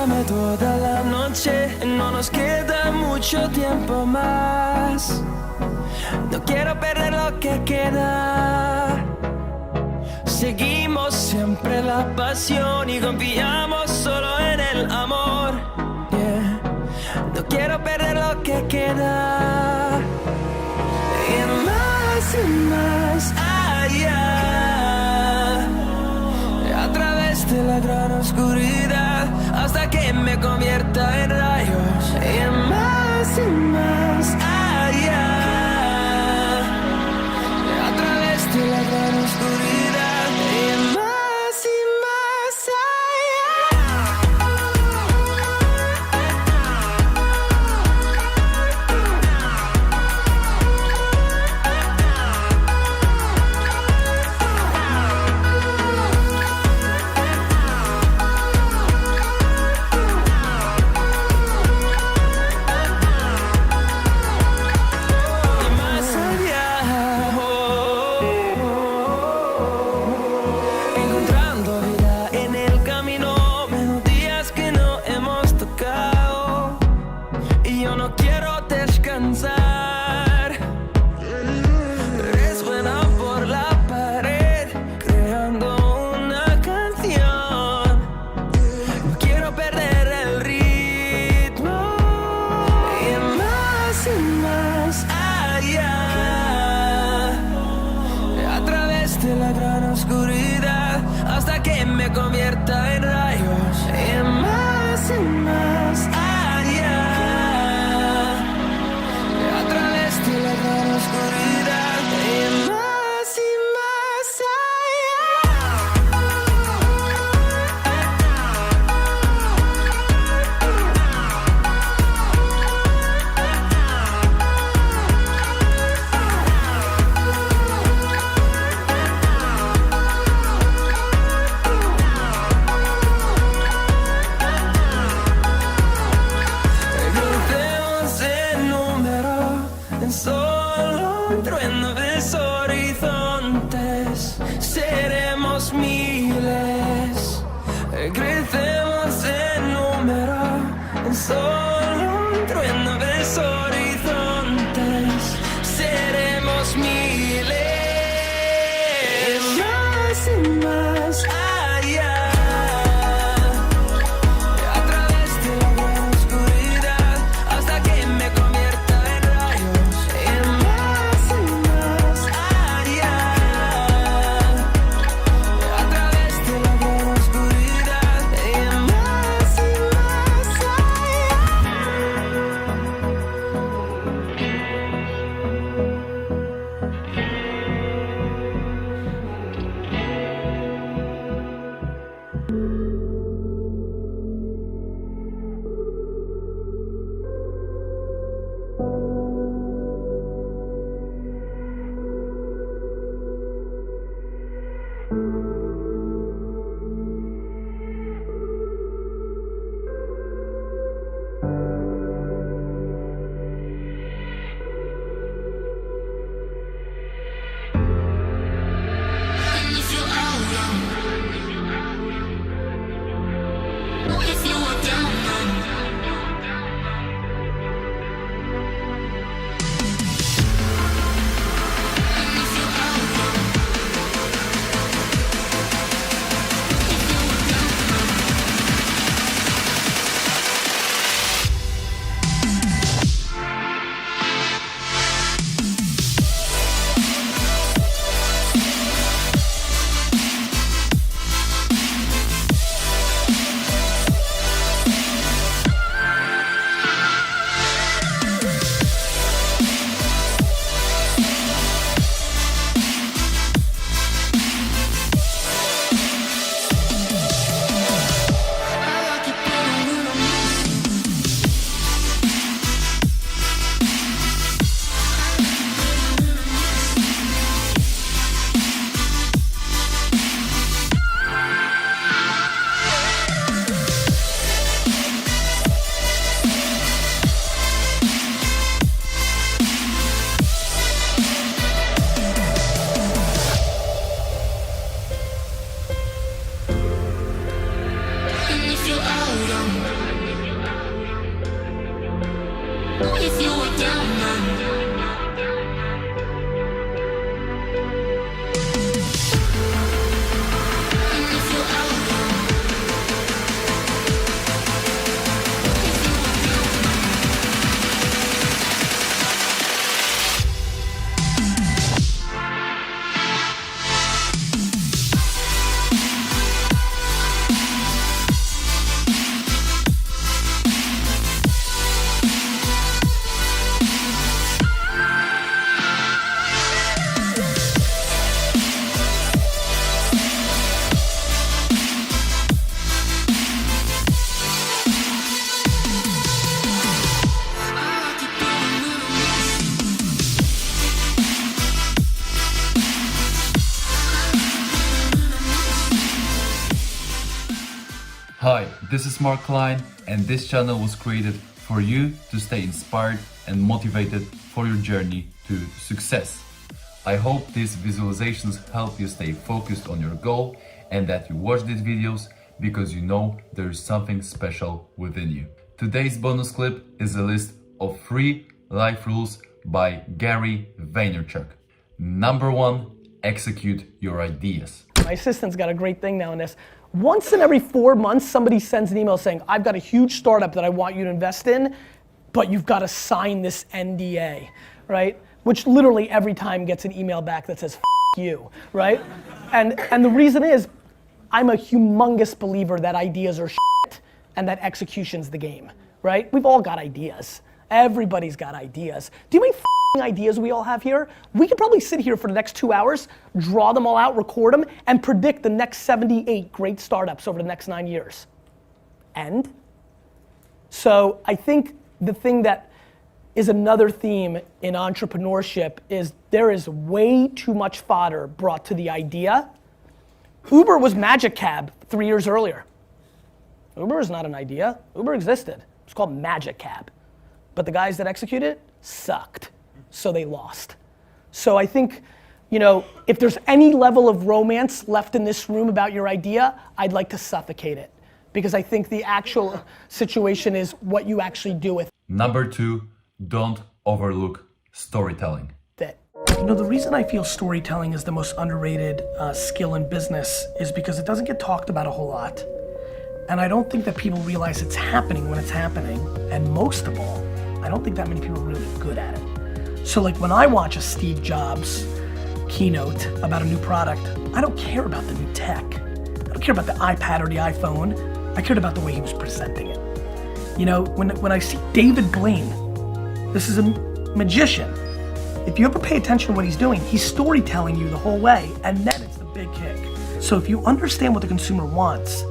Dame toda la noche, no nos queda mucho tiempo más. No quiero perder lo que queda. Seguimos siempre la pasión y confiamos solo en el amor. Yeah. No quiero perder lo que queda. Y más allá, a través de la gran oscuridad, hasta que me convierta en rayos. Y más allá, a través de la gran oscuridad. Y más encontrando vida en el camino, melodías que no hemos tocado, y yo no quiero descansar. Resuena por la pared, creando una canción. No quiero perder el ritmo. Y más allá, a través de la gran oscuridad, hasta que me convierta en rayos. Y más allá, a través de la gran oscuridad. Y más crucemos el número en solo un trueno de horizontes. Seremos miles. Crecemos en número en solo un trueno de horizontes. Seremos miles. Más allá, a través de la gran oscuridad, hasta que me convierta en rayos. Y más allá, if you were down now. And if you're out now. Hi, this is Mark Klein, and this channel was created for you to stay inspired and motivated for your journey to success. I hope these visualizations help you stay focused on your goal and that you watch these videos because you know there is something special within you. Today's bonus clip is a list of 3 life rules by Gary Vaynerchuk. Number 1, execute your ideas. My assistant's got a great thing now in this. Once in every 4 months, somebody sends an email saying, I've got a huge startup that I want you to invest in, but you've got to sign this NDA, right? Which literally every time gets an email back that says, F you, right? And the reason is, I'm a humongous believer that ideas are shit and that execution's the game, right? We've all got ideas. Everybody's got ideas. Do you mean ideas we all have here? We could probably sit here for the next 2 hours, draw them all out, record them, and predict the next 78 great startups over the next 9 years. And so I think the thing that is another theme in entrepreneurship is there is way too much fodder brought to the idea. Uber was Magic Cab 3 years earlier. Uber is not an idea. Uber existed. It's called Magic Cab. But the guys that executed it sucked. So they lost. So I think, you know, if there's any level of romance left in this room about your idea, I'd like to suffocate it. Because I think the actual situation is what you actually do with it. Number 2, don't overlook storytelling. You know, the reason I feel storytelling is the most underrated skill in business is because it doesn't get talked about a whole lot. And I don't think that people realize it's happening when it's happening. And most of all, I don't think that many people are really good at it. So like when I watch a Steve Jobs keynote about a new product, I don't care about the new tech. I don't care about the iPad or the iPhone. I cared about the way he was presenting it. You know, when I see David Blaine, this is a magician. If you ever pay attention to what he's doing, he's storytelling you the whole way, and then it's the big kick. So if you understand what the consumer wants,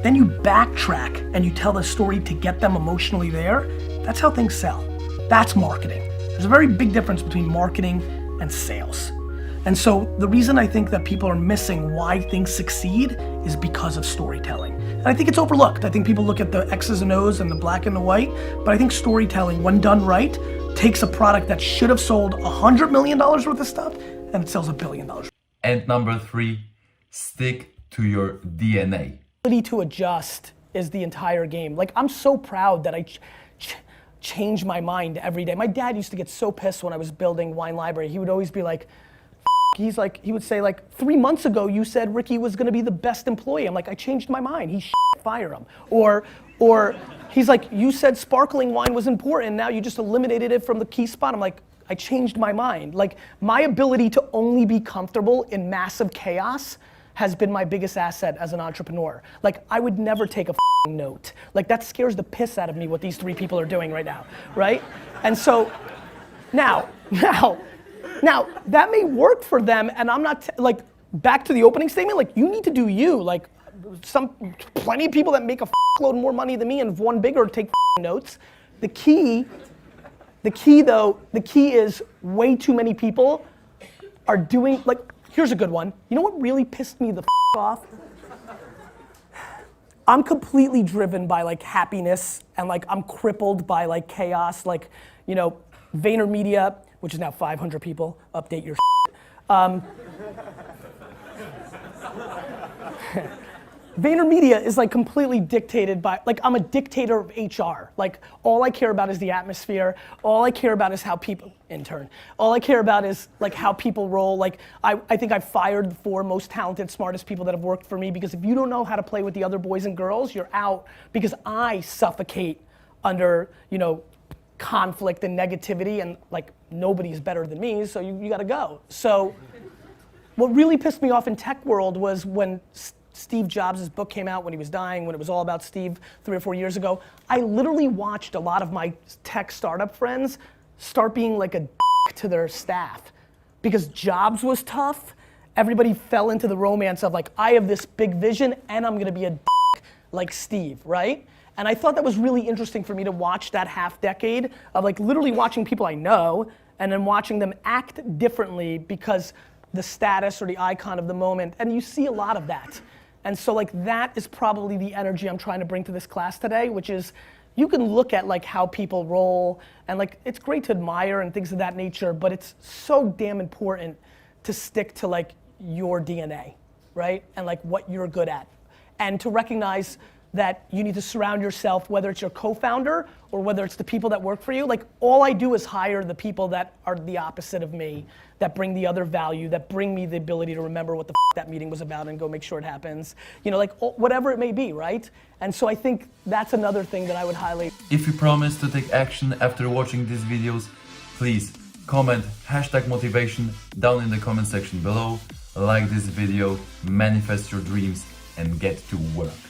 then you backtrack and you tell the story to get them emotionally there. That's how things sell. That's marketing. There's a very big difference between marketing and sales. And so the reason I think that people are missing why things succeed is because of storytelling. And I think it's overlooked. I think people look at the X's and O's and the black and the white, but I think storytelling, when done right, takes a product that should have sold $100 million worth of stuff and it sells $1 billion. And number 3, stick to your DNA. Ability to adjust is the entire game. Like, I'm so proud that I change my mind every day. My dad used to get so pissed when I was building Wine Library. He would always be like, he would say like, 3 months ago you said Ricky was gonna be the best employee. I'm like, I changed my mind. He fire him. Or he's like, you said sparkling wine was important, now you just eliminated it from the key spot. I'm like, I changed my mind. Like, my ability to only be comfortable in massive chaos has been my biggest asset as an entrepreneur. Like, I would never take a note. Like, that scares the piss out of me what these 3 people are doing right now, right? And so, now, that may work for them, and I'm not, like, back to the opening statement, like, you need to do you. Like, plenty of people that make a load more money than me and have won bigger take notes. The key is way too many people are doing, like, here's a good one. You know what really pissed me the off? I'm completely driven by like happiness and like I'm crippled by like chaos. Like, you know, VaynerMedia, which is now 500 people, update your VaynerMedia is like completely dictated by, like I'm a dictator of HR. Like all I care about is the atmosphere. All I care about is how people, all I care about is like how people roll. Like I think I've fired the 4 most talented, smartest people that have worked for me, because if you don't know how to play with the other boys and girls, you're out, because I suffocate under, you know, conflict and negativity, and like nobody's better than me, so you gotta go. So what really pissed me off in tech world was when Steve Jobs' book came out, when he was dying, when it was all about Steve 3 or 4 years ago. I literally watched a lot of my tech startup friends start being like a dick to their staff. Because Jobs was tough, everybody fell into the romance of like, I have this big vision and I'm gonna be a dick like Steve, right? And I thought that was really interesting for me to watch that half decade of like literally watching people I know and then watching them act differently because the status or the icon of the moment, and you see a lot of that. And so like that is probably the energy I'm trying to bring to this class today, which is you can look at like how people roll, and like it's great to admire and things of that nature, but it's so damn important to stick to like your DNA, right? And like what you're good at. And to recognize that you need to surround yourself, whether it's your co-founder or whether it's the people that work for you. Like all I do is hire the people that are the opposite of me, that bring the other value, that bring me the ability to remember what the that meeting was about and go make sure it happens. You know, like whatever it may be, right? And so I think that's another thing that I would highlight. If you promise to take action after watching these videos, please comment #motivation down in the comment section below, like this video, manifest your dreams, and get to work.